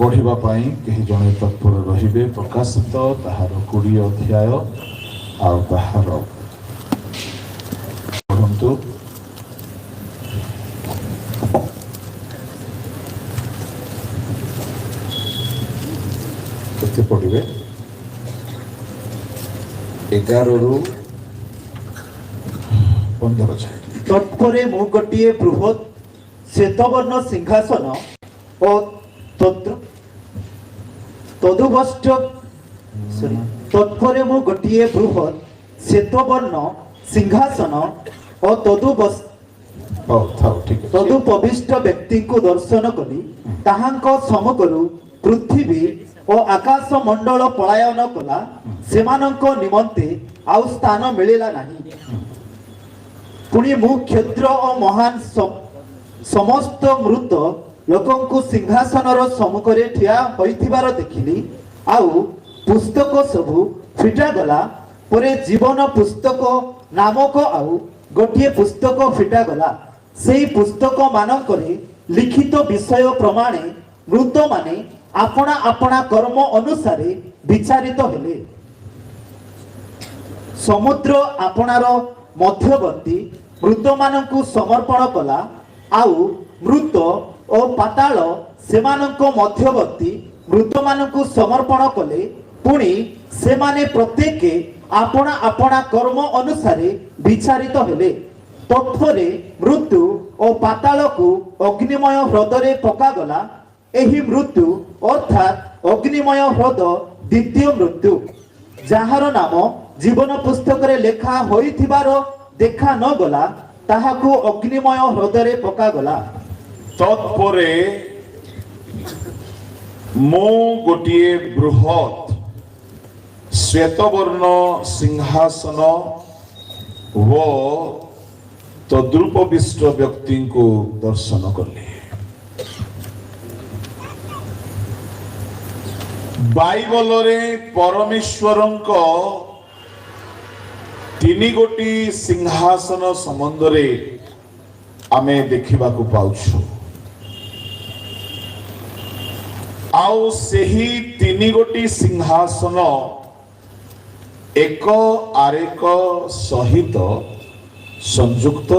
पढ़िबा पाई केही जणे तत्पर रहिबे। प्रकाशित ताहार 20 अध्याय आ ताहार पढ़ंतु। केते पढ़िबे? 11 रु 15 जाए। तत्परे मु गोटे बृहत् श्वेतवर्ण सिंहासन और तत्परे मु गोटे बृहत् श्वेतवर्ण सिंहासन और तदुपविष्ट व्यक्ति को दर्शन करी। ताहांको समगरु पृथ्वी और आकाश मंडल पलायन कला। सेमानंको निमंते आउ स्थान मिलिला नहीं। पुणी मु क्षुद्र और महान समस्त मृत लोकं को सिंहासन सम्मुखरे ठिया होइथिबार देखिली। आउ पुस्तक सबु फिटा गला। परे जीवन पुस्तक नामक आउ गोटे पुस्तक फिटा गला। सेही पुस्तक मानकरे लिखित विषय प्रमाणे मृत माने अपना अपना कर्म अनुसारे विचारित हेले। समुद्र आपणार मध्यवर्ती मृत मानकु समर्पण कला। आउ मृत और पाताल सेमानंको मध्यवर्ती मृत मानकु समर्पण कले। पुणी सेमाने प्रत्येके अपना अपना कर्म अनुसारे विचारित हेले। तत्परे मृत्यु और पाताल को अग्निमय ह्रदरे पकागला। एही मृत्यु अर्थात अग्निमय ह्रद द्वितीय मृत्यु, जाहार नाम जीवन पुस्तक रे लेखा होइथिबार देखा न गला, ताहाकु अग्निमय ह्रदरे पकागला। तत्परे मो गोटिए बृहत् श्वेतवर्ण सिंहासन व तद्रूपविष्ट व्यक्ति को दर्शन कले। बाइबल रे परमेश्वरंको 3 गोटी सिंहासन संबंध रे आमे देखिबा को पाउछु। आउ सेही 3 गोटी सिंहासन एक आरेक सहित संयुक्त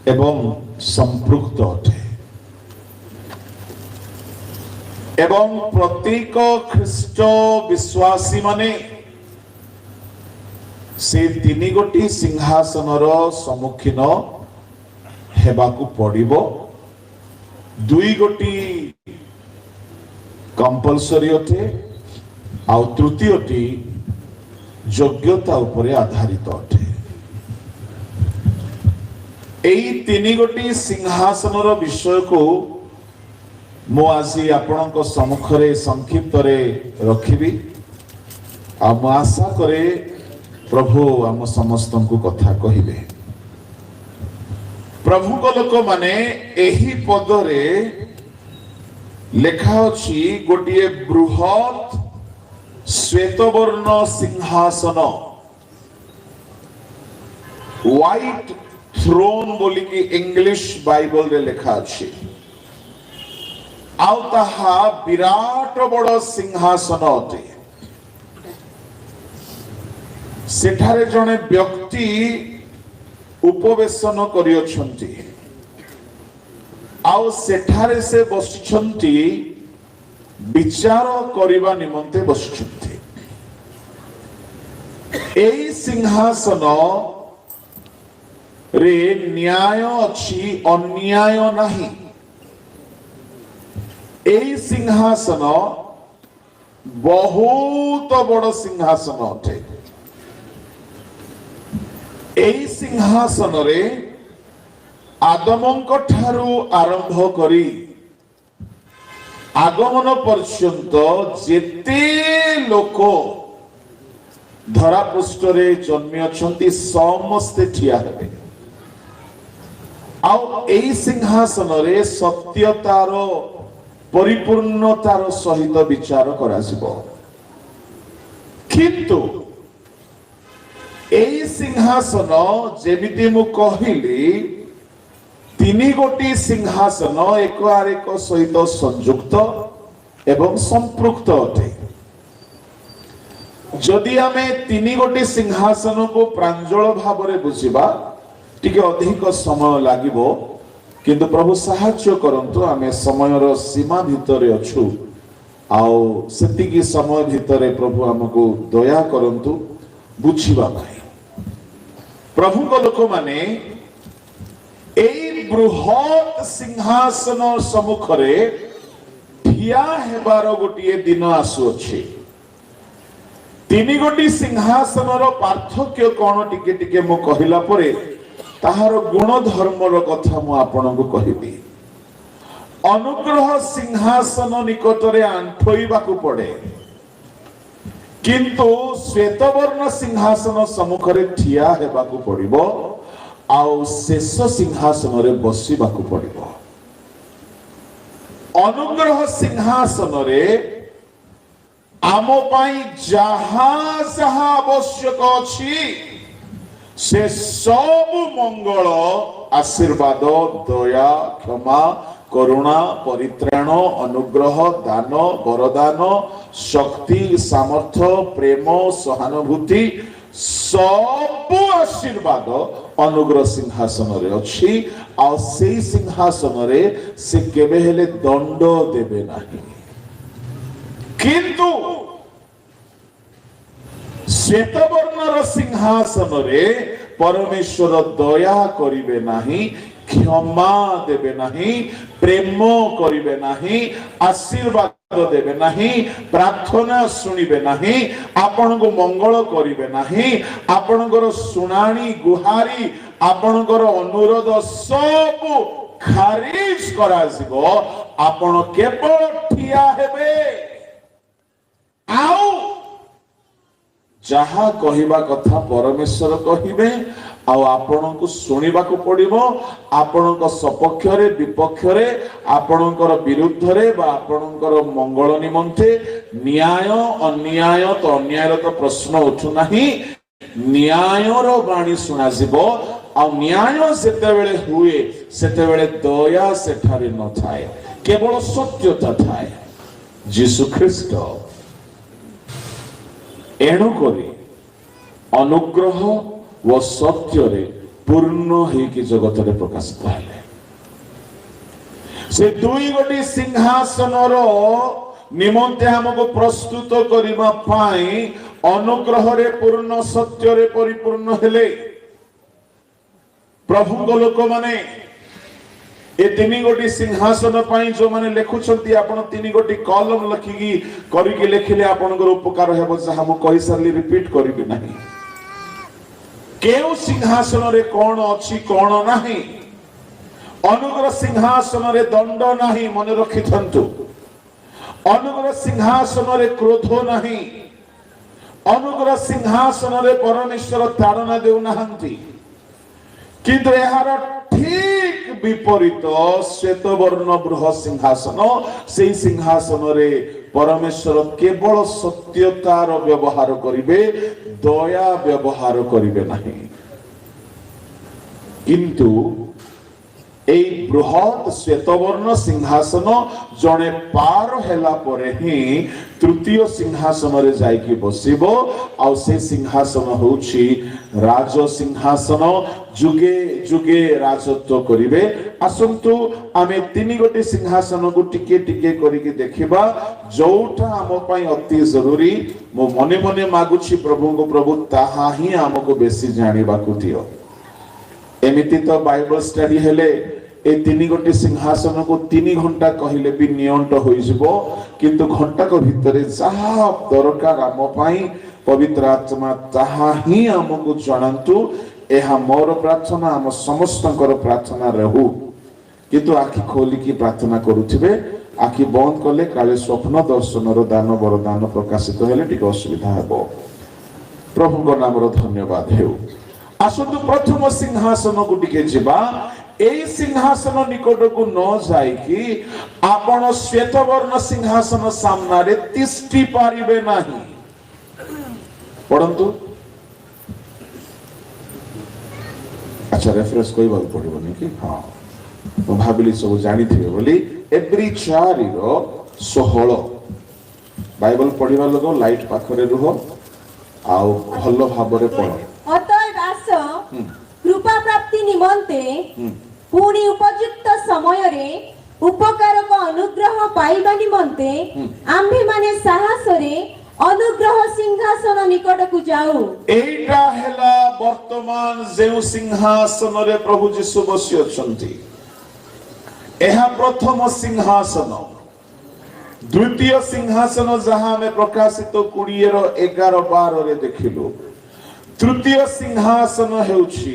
एवं संपृक्त अटे। एवं प्रत्येक ख्रीष्ट विश्वासी माने से 3 गोटी सिंहासन सम्मुखीन हेबाकू पड़िबो। 2 गोटी कंपलसरी अटे आ तृतीयटी योग्यता उपरे आधारित अटे। एई 3 गोटी सिंहासन विषय को मु आसी आपणक सम्मुखरे संक्षिप्त रे रखिबी। आ मु आशा करे प्रभु आम समस्त को कथा कहिबे। प्रभु को लोक माने एही पदरे लेखा अछि गोटिए बृहत् श्वेतवर्ण सिंहासन, व्हाइट थ्रोन बोली कि इंग्लिश बाइबल रे लेखा अछि। आउ ताहा विराट बड़ सिंहासन अटे। सेठारे जने व्यक्ति उपवेशन करियछंती। आउ सेठारे से बसिछंती विचार करिबा निमंते बसिछंती। एई सिंहासन रे न्याय अछि, अन्याय नाही। एई सिंहासन बहुत बड़ सिंहासन अटे। एई सिंहासन रे आदमंक ठारू आरंभ करी आगमन पर्यंत जेते लोक धरा पृष्ठ रे जन्मी अछंती समस्ते ठिया हेबे। आउ एई सिंहासन रे सत्यतार परिपूर्णतार सहित विचार करासिबो। किंतु एई सिंहासन जेमिति मु कहिली 3 गोटी सिंहासन एक आरेक सहित संयुक्त एवं संपृक्त अटे जदि आमे तीन गोटी सिंहासन को प्रांजल भाव में बुझा टिके अधिक समय लागिबो किंतु प्रभु साहाय्य करंतु आमे समयर सीमा भितर अछु आउ सेतिकी समय भितर प्रभु हमको दया करंतु बुझिबा पाई प्रभु को लोक माने एई बृहत सिंहासन सम्मुखरे ठिया हेबार गोटिए दिन आसुअछि तीन गोटी सिंहासन पार्थक्य कौन टिके टिके मु कहिला परे ताहार गुण धर्मर कथा मु आपनकु कहिबी अनुग्रह सिंहासन निकटरे आंठोइबाकु पड़े किंतु श्वेतवर्ण सिंहासन सम्मुखरे ठिया हेबाकु पड़िबो आउ शेष सिंहासन रे बसिबाकु पड़िबो अनुग्रह सिंहासन रे आमो पाई जहाँ जहाँ आवश्यक अछि से सब मंगल आशीर्वाद दया क्षमा करुणा परित्राण अनुग्रह दान वरदान शक्ति सामर्थ्य प्रेम सहानुभूति सब आशीर्वाद अनुग्रह सिंहासन रे अछि आ सेई सिंहासन रे से केबे हेले दंड देबे नाही किंतु श्वेतवर्णर सिंहासन रे परमेश्वर दया करिवे नाही क्षमा देबे नाही प्रेम करिवे नाही आशीर्वाद देबे नाही प्रार्थना सुनिबे नाही आपनको मंगल करिवे नाही आपनकर सुनानी गुहारी आपनकर अनुरोध सब खारिज करा जिवो आपण केवल ठिया हेबे आउ जहा कहिबा कथा परमेश्वर कहिबे आउ आपनको सुनिबा को पड़िबो आपनको सपक्ष रे विपक्ष रे आपनकर विरुद्ध रे बा आपनकर मंगल निमंते न्याय अन्याय तो अन्याय तो प्रश्न उठु नाही न्याय रो बाणी सुना जिवो आ न्याय सेते बेले हुए सेते बेले दया सेठारे न थाए केवल सत्यता थाए यीशु ख्रीष्ट एणु करी अनुग्रह व सत्य रे पूर्ण हेकि जगत रे प्रकाशित हेले से दुई गोटी सिंहासन रो निमंते हमको प्रस्तुत करिबा पाई अनुग्रह रे पूर्ण सत्य रे परिपूर्ण हेले प्रभु को लोक माने ए तीन गोटी सिंहासन पाई जो माने लेखुछंती आपण तीन गोटी कलम लखिकी करिके लेखिले आपनकर उपकार हेबो जहा हम कहि सरली रिपीट करिबि नाही केउ सिंहासन रे कोन अछि कोन नाही अनुग्रह सिंहासन रे दंड नाही मन रखिथंतु अनुग्रह सिंहासन रे क्रोध नाही अनुग्रह सिंहासन रे परमेश्वर ताड़ना देउ नाहंती किंतु एहार ठीक विपरीत श्वेतवर्ण बृहत सिंहासन से सिंहासन रे परमेश्वर केवल सत्यतार व्यवहार करिवे दया व्यवहार करिवे नाही किंतु ए बृहत श्वेतवर्ण सिंहासन जने पार हेला परे ही तृतीय सिंहासन रे जाई कि बसिबो आ से सिंहासन होछि राज सिंहासन जुगे जुगे राजत्व करिवे असंतु आमे तीन गोटे सिंहासन को टिके टिके करिके देखिबा जोटा हम पई अति जरूरी मो मने मने मागुछि प्रभु को प्रभु ताहा ही हमको बेसी जानिबा को दियो एमिति तो बाइबल स्टडी हेले ए तीन गोटे सिंहासन को 3 घंटा कहले भी नियंट होई जिवो किंतु घंटा को भितरे जहा दरकार हम पई पवित्र आत्मा ताहा ही हमको जणांतु एहा मोर प्रार्थना हम समस्तकर प्रार्थना रहू किंतु आखि खोली की प्रार्थना करूथिबे आखि बंद करले काले स्वप्न दर्शन रो दान वरदान प्रकाशित हेले टिक असुविधा हेबो प्रभु को नाम रो धन्यवाद हेउ आसतु प्रथम सिंहासन को टिके जिबा एई सिंहासन निकट को न जाय कि आपण श्वेतवर्ण सिंहासन सामना रे तिष्ठि पारिबे नाही परंतु अच्छा रेफरेंस कोई बात पड़िबो नहीं कि हां तो भाबिली सब जानी थिबे बोली एब्री 4 रो 16 बाइबल पढ़िबा लोग लाइट पाखरे रुह आउ भल भाबरे पढ़ अतएव आस कृपा प्राप्ति निमंते पुणी उपयुक्त समय रे उपकार को अनुग्रह पाइबा निमंते आम्भे माने साहस रे अनुग्रह सिंहासन निकट को जाऊ। एटा हेला वर्तमान जेउ सिंहासन रे प्रभु यीशु बसी अछंती एहा प्रथम सिंहासन द्वितीय सिंहासन जहां में प्रकाशित 20 रो 11 12 रे देखिलु तृतीय सिंहासन हेउछि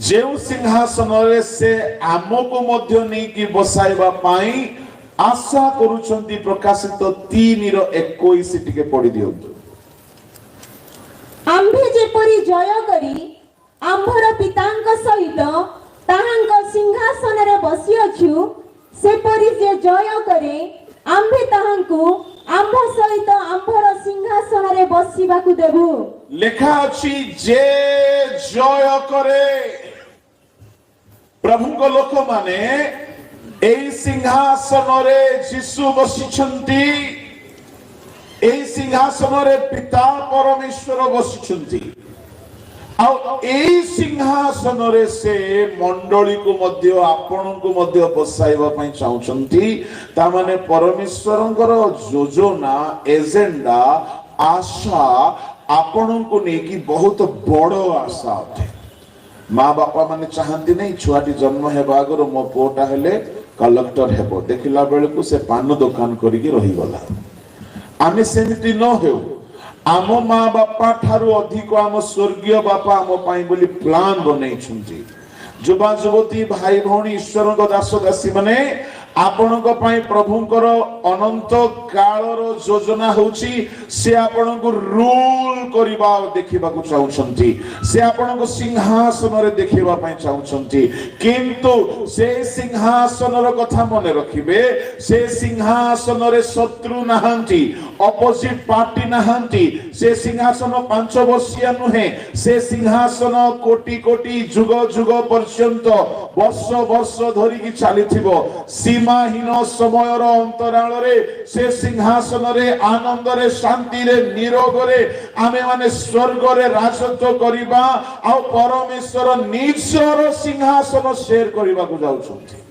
जेउ सिंहासन रे से आमको मध्य नहीं कि बसाइबा पाई आशा करूछंती प्रकाशित 3 रो 21 टिके पढ़ी दियंतु। आम्भे जेपरि जय करी आम्भर पितांक सहित ताहांक सिंहासन रे बसी अछु सेपरि जे जय करे आम्भे ताहांकु आम्भ सहित आम्भर सिंहासन रे बसिबाकु देबु। लेखा अछि जे जय करे प्रभु को लोक माने एई सिंहासन रे यीशु बसिछंती एई सिंहासन रे पिता परमेश्वर बसिछंती आ एई सिंहासन रे से मंडली को मध्य आपण को मध्य बसाइबा पई चाहुचंती ता माने परमेश्वरंकर योजना एजेंडा आशा आपण को नेकी बहुत बड़ो आशा होते। माँ बापा माने चाहती नहीं छुआटी जन्म हेबा आगर मो पुओटा हेले कलेक्टर हेबो देखिला बेले को से पान दुकान करिके रही गला आमे सेमिति न हेउ आम माँ बापा ठारू अधिक आम स्वर्गीय बापा आम पाई बोली प्लान बनै छुंती। युवा युवती भाई भौणी ईश्वर दास दासी माने आपणक पाई प्रभुंकर अनंत कालर योजना होची से आपणक रूल करिबा देखिबा को चाहुछंती से आपणक सिंहासन रे देखिबा पई चाहुछंती किंतु से सिंहासन रो कथा मने रखिबे से सिंहासन रे शत्रु नाहंती अपोजिट पार्टी नाहंती से सिंहासन 5 वर्षिया नुहे से सिंहासन कोटि कोटि जुग जुग पर्यंत वर्ष वर्ष धरि की चलीथिबो सीमाहीन समय अंतराल रे से सिंहासन रे आनंद रे शांति रे निरोग रे आमे माने स्वर्ग रे राजत्व करिबा आ परमेश्वर निजर सिंहासन शेयर करिबा को जाउछंती।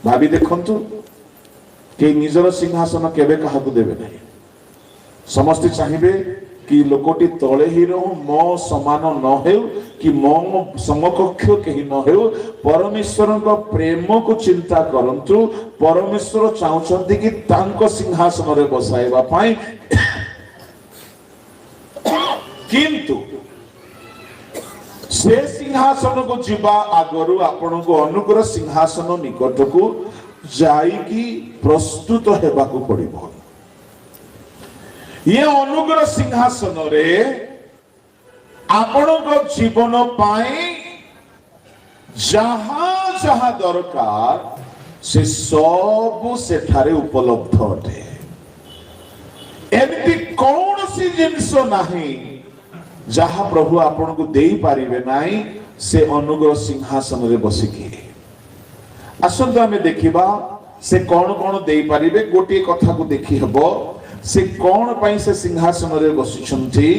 भाबी देखंतु के निजर सिंहासन केबे काहाकू देबे नहीं समस्त चाहिए कि लोकटी तले ही रहू मो समान न हेउ कि मो समकक्ष केही न हेउ परमेश्वर को प्रेम को चिंता करंतु परमेश्वर चाहुचंती कि तांको सिंहासन रे बसाइबा पाई किंतु से सिंहासन को जीवा आगरु आपण को अनुग्रह सिंहासन निकट को जाईकी प्रस्तुत हेबा को पड़िबो। ये अनुग्रह सिंहासन रे आपण को जीवन पाई जहां जहां दरकार से सब सेठारे उपलब्ध अटे एमती कौन सी जिनिस नाही जहां प्रभु आपण को देई पारिबे नाही से अनुग्रह सिंहासन रे बसिकी आसंत आमे देखिबा से कौन कौन देई पारिबे गोटे कथा को देखि हबो से कौन पाई से सिंहासन रे बसिछंती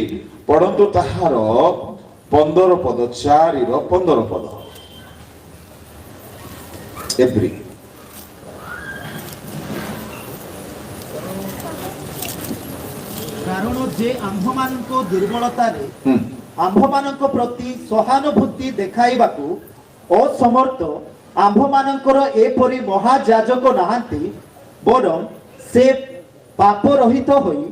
पढंतु ताहार 15 पद 4 रो 15 पद एप्री कारण जे आम्भमानको दुर्बलता रे आम्भमानको प्रति सहानुभूति देखाइबाकू असमर्थ आम्भमानकर एपरि महायाजक नाहांती बरं से पाप रहित होई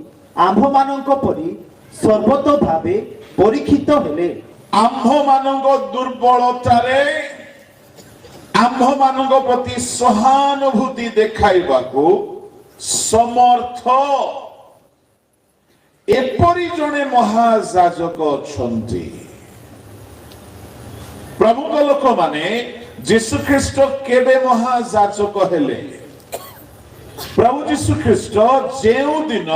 आम्भमानक परि सर्वत भावे परीक्षित हेले आम्भमानक दुर्बलता रे आम्भमानक प्रति सहानुभूति देखाइबाकू समर्थ एपरि जने महायाजक अछंती। प्रभु को लोक माने यीशु ख्रीष्ट केबे महायाजक हेले प्रभु यीशु ख्रीष्ट जेउ दिन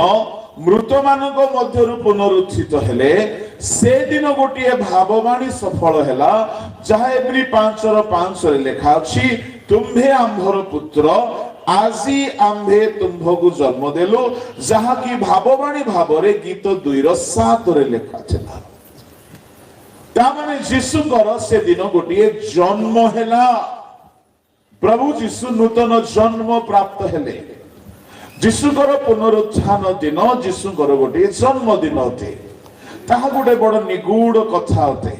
मृत मानक मध्यरु पुनरुत्थित हेले से दिन गोटे भाववाणी सफल हेला जहा एप्री 5:5 रे लेखा अछि तुम्भे आंभर पुत्र आजी आंभे तुम्भकु जन्म देलु जहा की भाववाणी भावरे गीत 2:7 रे लेखा थिला ता माने जीशुकर से दिन गोटिए जन्म हैला प्रभु जीशु नूतन जन्म प्राप्त हेले जीशुकर पुनरुत्थान दिन जीशुकर गोटे जन्म दिन होते ताहा गोटे बड़ निगूढ़ कथा होते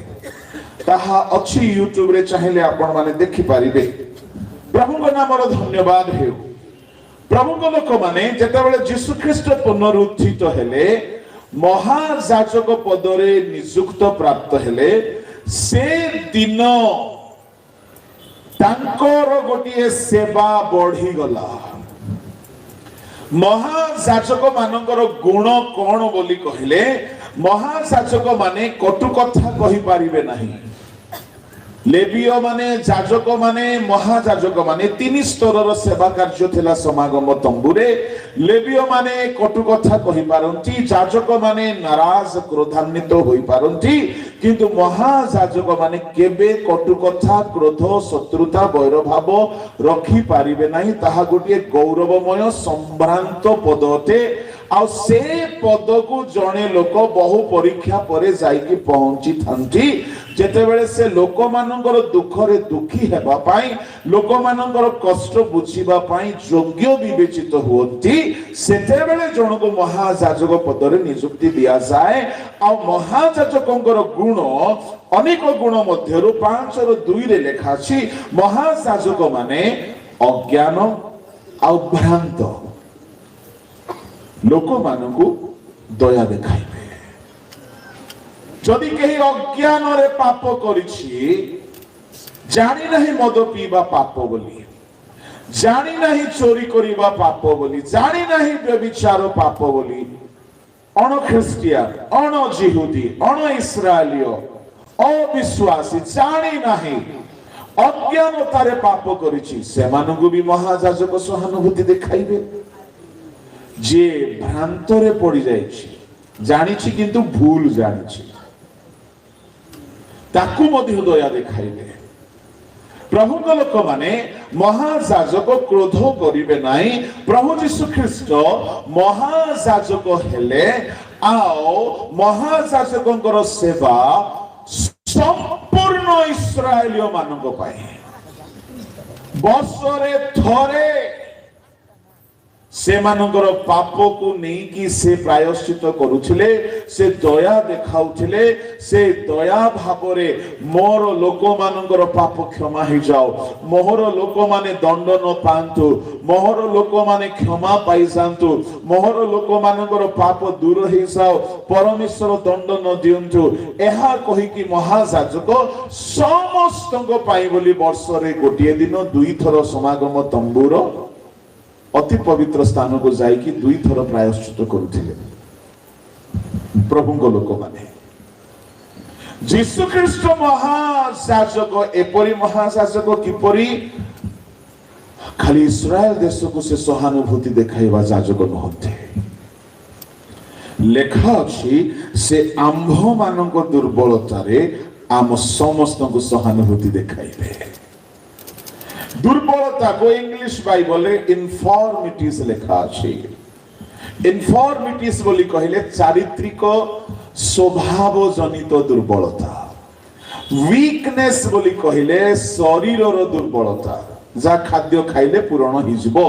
ताहा अच्छी यूट्यूब रे चाहिले आपण माने देखि पारिबे प्रभु को नाम धन्यवाद हेउ प्रभु को लोक माने जेतेबेले जीशु ख्रीष्ट पुनरुत्थित हेले महायाजक पदरे नियुक्त प्राप्त हेले से दिन तांकर गोटिए सेवा बढ़ी गला महायाजक मानकर गुण कौन बोली कहले महायाजक माने कटु कथा कहि पारिबे नाही लेवीय माने याजक माने महायाजक माने 3 स्तरर सेवा कार्य थिला समागम तंबुरे लेवीय माने कटु कथा कहि पारंती याजक माने नाराज क्रोधान्वित होई पारंती किंतु महायाजक माने केबे कटु कथा क्रोध शत्रुता वैर भाव रखी पारिबे नाही ताहा गोटिए गौरवमय संभ्रांत पद अटे आ से पद को जणे लोक बहु परीक्षा परे जाईकी पहुंची थांती जेतेबेले से लोक मानकर दुख रे दुखी हेबा पाई लोक मानकर कष्ट बुझिबा पाई योग्य विवेचित होती सेतेबेले जणको महायाजक पदरे नियुक्ति दिया जाए आ महायाजकंकर गुण अनेक गुण मध्यरु 5:2 रे लेखा अछि महायाजक माने अज्ञान आ भ्रांत लोक मानकु दया देखाइबे जदि कहीं अज्ञान रे पाप करिछि जानि नहीं मद पीबा पाप बोली जानि नहीं चोरी करिबा पाप बोली जानि नहीं व्यभिचार पाप बोली अण ख्रिस्टियन अण जिहुदी अण इस्राएलीय अविश्वासी जानि नहीं अज्ञानतारे पाप करिछि सेमानकु भी महायाजक सहानुभूति देखाइबे जे भ्रांतरे पड़ी जाइछि जानिछि किंतु भूल जानिछि ताकू मध्य दया देखाइबे प्रभु लोक माने महायाजक क्रोध करिबे नाही प्रभु यीशु ख्रीष्ट महायाजक हेले आओ महायाजकंकर सेवा संपूर्ण इस्राएलिय मानक पाए वर्षरे थरे से मानकर पाप को नहीं कि से प्रायश्चित करुथिले से दया देखाउथिले से दया भावरे मोर लोक मानकर पाप क्षमा हो जाओ मोहर लोक माने दंड न पांतु मोहर लोक माने क्षमा पाई जांतु मोहर लोक मानकर पाप दूर हो जाओ परमेश्वर दंड न दियंतु एहा कहि कि महायाजक समस्तक पाई बोली वर्ष रे गोटिए दिन 2 थर समागम तंबूर अति पवित्र स्थान को जाइकी 2 थर प्रायश्चित करुथिले प्रभु को लोक माने यीशु ख्रीष्ट महायाजक एपरी महायाजक किपरी खाली इस्राएल देश को से सहानुभूति देखाइबा याजक नहते लेखा अछि से आंभ मानक दुर्बलता रे आम समस्त को सहानुभूति देखाइबे दुर्बलता को इंग्लिश बाइबल रे इनफॉर्मिटीज लेखा अछि इनफॉर्मिटीज बोली कहले चारित्रिक स्वभाव जनित दुर्बलता वीकनेस बोली कहले शरीर रो दुर्बलता जा खाद्य खाइले पूर्ण हि जिवो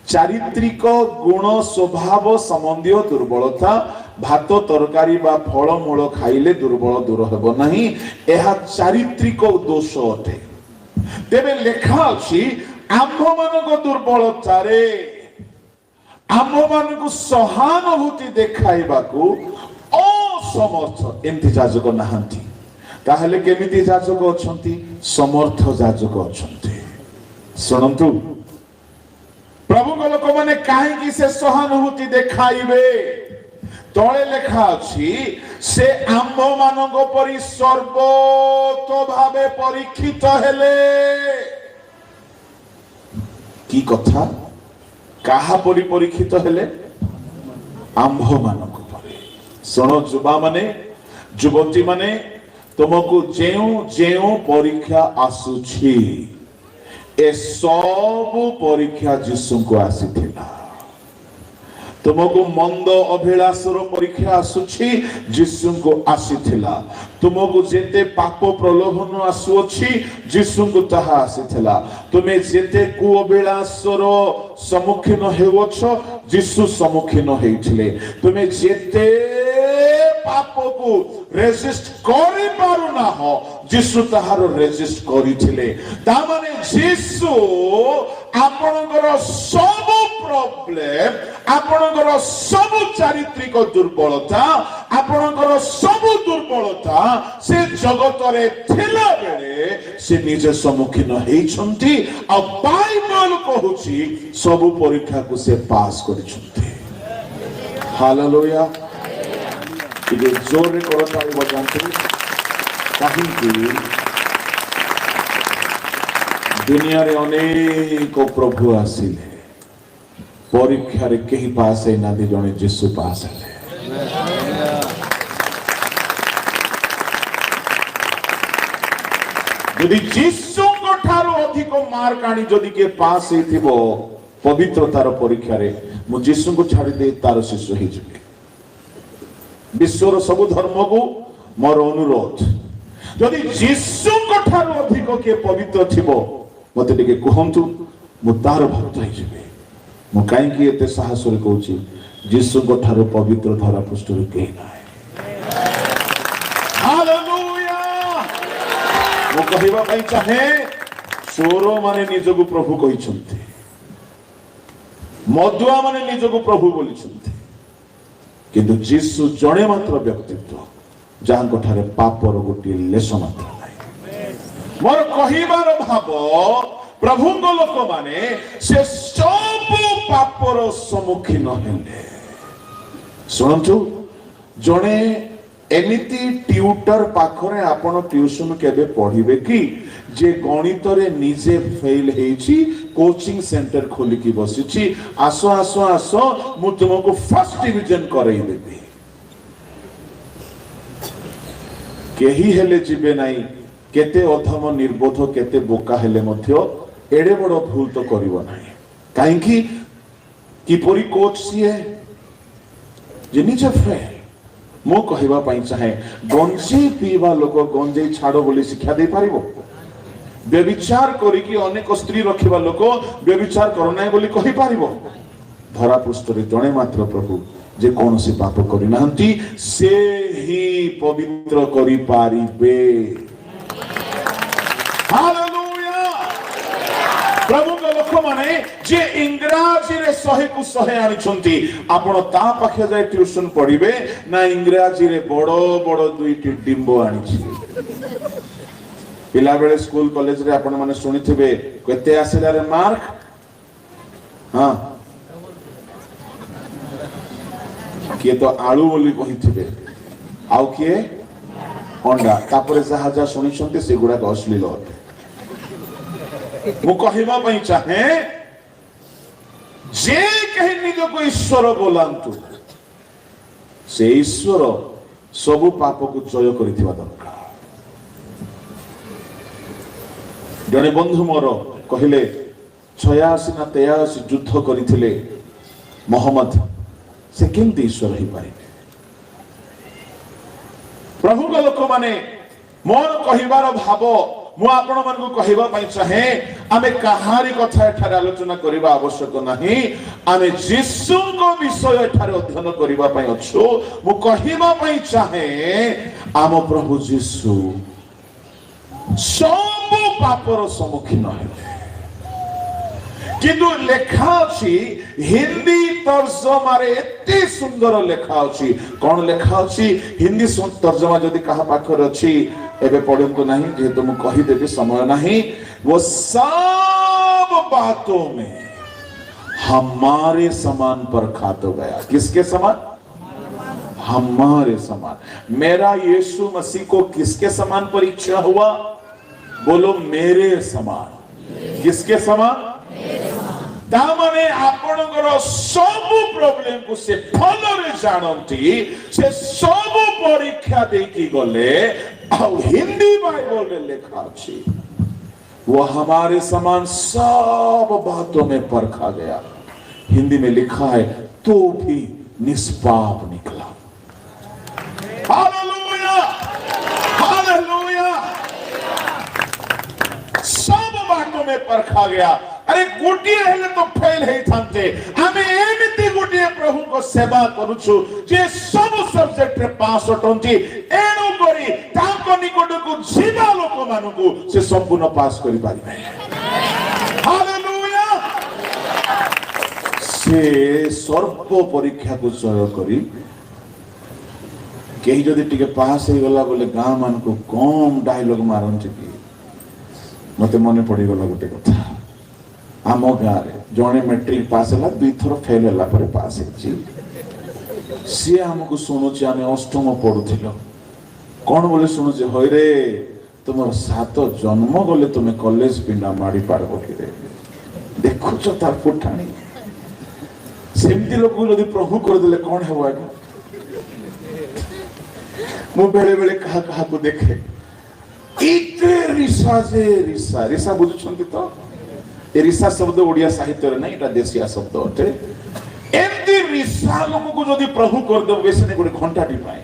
चारित्रिक गुण स्वभाव संबंधी दुर्बलता भात तरकारी बा फल मूल खाइले दुर्बल दूर हेबो नाही एहा चारित्रिक दोष अटे तेरे लेखा अछि आंभ मानक दुर्बलता रे आंभ मानक सहानुभूति देखाइबाकू असमर्थ एंति याजक नाहंती ताहले केमिति याजक अछंती समर्थ याजक अछंती सुनंतु प्रभु को लोक माने काहे कि से सहानुभूति देखाइबे तळे लेखा अछि से आंभ मानक परि सर्वतो भावे परीक्षित हेले की कथा काहा परि परीक्षित हेले आंभ मानक परि सुनो जुबा माने जुवती माने तुमको जेउ जेउ परीक्षा आसुछि ए सब परीक्षा जीसु को आसीथिला तुमको मंद अभिलाषर परीक्षा आसुछि जीसु को आसीथिला तुमको जेते पाप प्रलोभन आसुछि जीसु को ताहा आसीथिला तुमे जेते कु अभिलाषर सम्मुखीन हेउछ जीसु सम्मुखीन हेइथिले तुमे जेते पाप को रेजिस्ट करि पारु ना हो जीसु ताहार रेजिस्ट करिथिले ता माने जीसु आपणकर सब प्रॉब्लम आपणकर सब चारित्रिक दुर्बलता आपणकर सब दुर्बलता से जगत रे थिला बेले से निजे सम्मुखीन हेइछंती आ बाइबल कहूची सब परीक्षा को से पास करिछंती हालेलुया इदे जोरे करताली बजांती काहेकि दुनिया रे अनेक प्रभु आसिले परीक्षा रे केही पास है ना जने जीसु पास है यदि जीसु को ठारो अधिक मार्क आनी जदि के पास हेथिबो पवित्रतार परीक्षा रे मु जीसु को छाड़ी दे तार शिष्य हे जिबे विश्वर सब धर्म को मोर अनुरोध यदि जीसु को ठारो अधिक के पवित्र थिबो मते टिके कहंतु मु तार भक्त हे जिबे मु काई कि एते साहस रे कहूची जीसु को ठारो पवित्र धरा पृष्ठ रे केही नाय हालेलुया मु कहिबा पई चाहे चोर माने निजको प्रभु कहिसंती मदुआ माने निजको प्रभु बोलिसंती किंतु जीसु जणे मात्र व्यक्तित्व जहां ठारे पापर गोटी लेस मात्र नाही मोर कहिबार भाव प्रभु लोक माने से सब पापर सम्मुखीन हेले सुनंतु जणे एमिति ट्यूटर पाखरे आपण ट्यूशन केबे पढिबे कि जे गणित रे निजे फेल हेछि कोचिंग सेंटर खोली की बसिछि आसो आसो आसो मु तुमको फर्स्ट डिवीजन करई देबी केही हेले जिबे नाही केते अधम निर्बोध केते बोका हेले मध्य एडे बड़ भूल तो करिवो नाही काहे कि किपरि कोच सिए जे निजे फेल मो कहिबा पई चाहे गंजे पीवा लोक गंजे छाड़ो बोली शिक्षा दे पारिबो व्यभिचार करी कि अनेक स्त्री रखिबा लोक व्यभिचार कर नाही बोली कहि पारिबो धरा पृष्ठ रे जणे मात्र प्रभु जे कोनसी पाप करि नाहंती से ही पवित्र करि पारिबे हालेलुया प्रभु के लोक माने जे इंग्राजी रे 100 को 100 आनी छंती आपण ता पाखे जाय ट्यूशन पढिबे ना इंग्राजी रे बड़ो बड़ो दुईटी डिंबो आनी छी पिला बेले स्कूल कॉलेज रे आपण माने सुनिथिबे केते आसिला रे मार्क हां किए तो आलू बोली कहिथिबे आउ किए अंडा तापरे जहा जा सुनि छंती से गुडा असली लो मु कहिबा पई चाहे जे कहि निज को ईश्वर बोलांतु से ईश्वर सब पाप को जय करिथिबा दरकार जने बंधु मोर कहिले 86 ना 83 युद्ध करिथिले मोहम्मद से केमती ईश्वर ही पारे प्रभु का लोक माने मोर कहिबार भाव मु आपण मन को कहिबा पई चाहे आमे कहारी कथा एठारे आलोचना करिबा आवश्यक नाही आमे जीसु को विषय एठारे अध्ययन करिबा पई अछु मु कहिबा पई चाहे आम प्रभु जीसु सब पापर सम्मुखीन हेले किंतु लेखा अछि हिंदी तर्जमा रे एते सुंदर लेखा अछि कोन लेखा अछि हिंदी तर्जमा जदि कहा पाखर अछि एबे पढंतु नहीं जेतु मु कहि देबे समय नहीं वो सब बातों में हमारे समान परखा तो गया किसके समान हमारे समान मेरा यीशु मसीह को किसके समान परीक्षा हुआ बोलो मेरे समान किसके समान तामाने आपणकर सब प्रॉब्लम को से भलरे जानती से सब परीक्षा देकी गले आ हिंदी बाइबल रे लेखा अछि वो हमारे समान सब बातों में परखा गया। हिंदी में लिखा है तो भी निष्पाप निकला। Hallelujah, hallelujah. सब बातों में परखा गया। अरे गोटे हेले तो फेल हे थांते। आमे एमिति गोटे प्रभु को सेवा करूछु जे सब सब्जेक्ट रे पास अटंती। एणु करी ताको निकट को जीवा लोक मानकु से संपूर्ण पास करि पारिबे। हालेलुया। से सर्व परीक्षा को जय करी केही जदि टिके पास हे गला बोले गां मान को कम डायलॉग मारंती की मते मने पड़ी गला गोटे कथा। आम गाँव जड़े मैट्रिक पास है दुई थर फेल है पास सी आमको शुणुची आम अष्टम पढ़ुल कौन बोले शुणुचे हईरे तुम 7 जन्म गले तुम कॉलेज पिंडा माड़ी पारब कि देखुच तार फुटाणी सेमती लोक जब प्रभु करदे कौन है मु बेले बेले कहा को देखे रिसा जे रिसा रिसा बुझुछंती तो ए रिसा शब्द ओडिया साहित्य रे नहीं एटा देशिया शब्द अटे। एमती रिसा लोक को जदि प्रभु कर दे वैसे ने गोटे घंटाटी पाए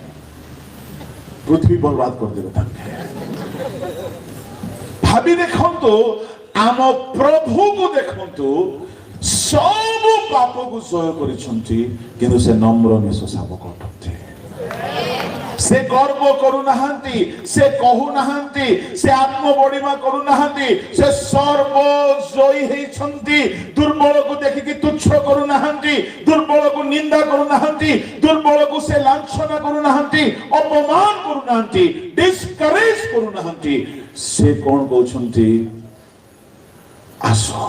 पृथ्वी बर्बाद कर देबे ताके। भाबी देखंतु आम प्रभु को देखंतु सब पाप को जय करिसंती किंतु से नम्र निश शावक अटंती। से गर्व करू नहांती, से कहू नहांती, से आत्मबड़िमा करू नहांती, से सर्वजयी हेइछंती। दुर्बल को देखिकी तुच्छ करू नहांती, दुर्बल को निंदा करू नहांती, दुर्बल को से लांछना करू नहांती, अपमान करू नहांती, डिस्करेज करू नहांती। से कौन कहउछंती आसो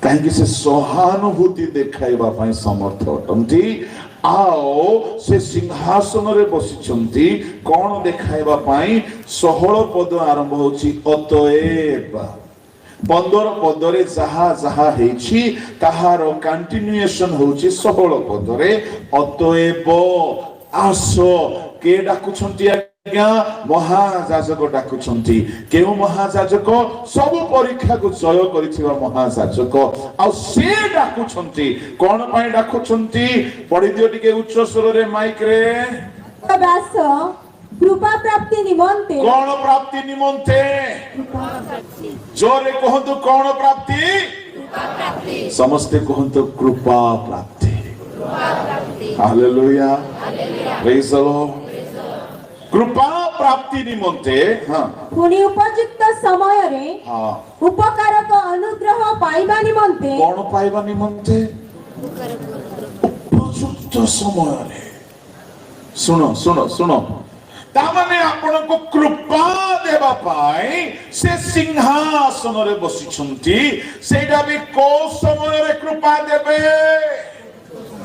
कहीं से सहानुभूति देखाइबा पई समर्थ अटंती। आओ से सिंहासन रे बसिछंती कौन देखाइबा पाई 16 पद आरंभ होची अतएव 15 पद रे जहा जहा हेछि ताहार कंटिन्यूएशन होची 16 पद रे अतएव आसो के डाकुछंती आज्ञा महाजाजक डाकुछंती। केउ महाजाजक सब परीक्षा को जय करिथिबा महाजाजक आ से डाकुछंती कोन पई डाकुछंती पढि दियो टिके उच्च स्वर रे माइक रे। दास कृपा प्राप्ति निमंते कोन प्राप्ति निमंते जोरे कहंतु कोन प्राप्ति समस्ते कहंतु कृपा प्राप्ति। Hallelujah, praise the Lord. कृपा प्राप्ति निमंते पुनि उपयुक्त समय रे उपकारक अनुग्रह पाइबा निमंते कौन पाइबा निमंते उपयुक्त समय रे। सुनो सुनो सुनो तामाने आपण को कृपा देबा पाई से सिंहासन रे बसिछंती। सेटा भी को समय रे कृपा देबे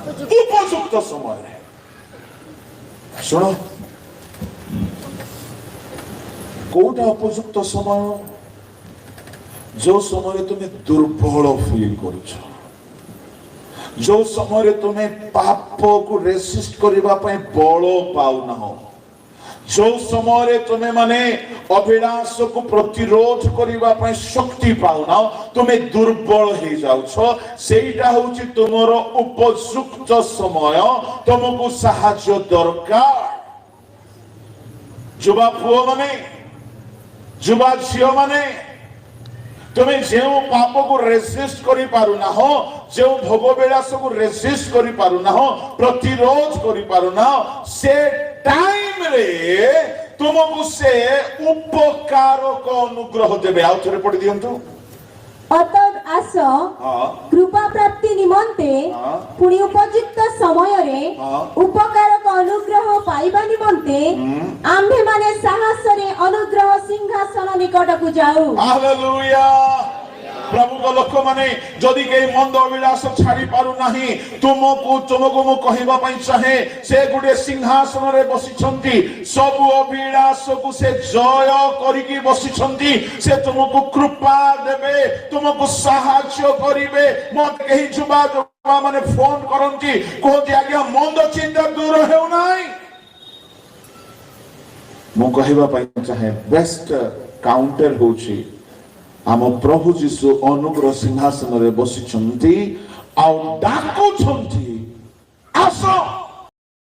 उपयुक्त समय रे। सुनो कोटा उपयुक्त समय जो समय तुम्हें दुर्बल फील करुछ, जो समय तुम्हें पाप को रेसिस्ट करबा पई बल पाउना हो, जो समय तुम्हें माने अभिलाष को प्रतिरोध करबा पई शक्ति पाउना तुम्हें दुर्बल हे जाउछ। सेटा होची तुमरो उपयुक्त समय तुमको सहाय्य दरकार। जुबा पुओ माने जुबा झियो माने तुम्हें जो पाप को रेसिस्ट करि पारुना हो, जो भोग विलास को रेसिस्ट करि पारुना हो, प्रतिरोध करि पारुना हो, से टाइम रे तुमको से उपकार को अनुग्रह देबे। आउ थरे पढि दियंतु अतएव आस कृपा प्राप्ति निमंते पुनि उपयुक्त समय रे उपकारक अनुग्रह पाइबा निमंते आम्भे माने साहस रे अनुग्रह सिंहासन निकट को जाऊ। हालेलुया। प्रभु को लोक माने जदि के मंद अभिलाष छाड़ी पारु नाही तुमको मु कहिबा पई चाहे से गुडे सिंहासन रे बसिछंती। सब अभिलाष को से जय करिकी बसिछंती। से तुमको कृपा देबे, तुमको सहाय्य करिवे। मत केही जुबा जुबा माने फोन करंती कहती आज्ञा मंद चिंता दूर हेउ नाही। मु कहिबा पई चाहे बेस्ट काउंटर होची ଆମ ପ୍ରଭୁ ଯୀଶୁ ଅନୁଗ୍ରହ ସିଂହାସନରେ ବସିଛନ୍ତି ଆଉ ଡାକୁଛନ୍ତି ଆସ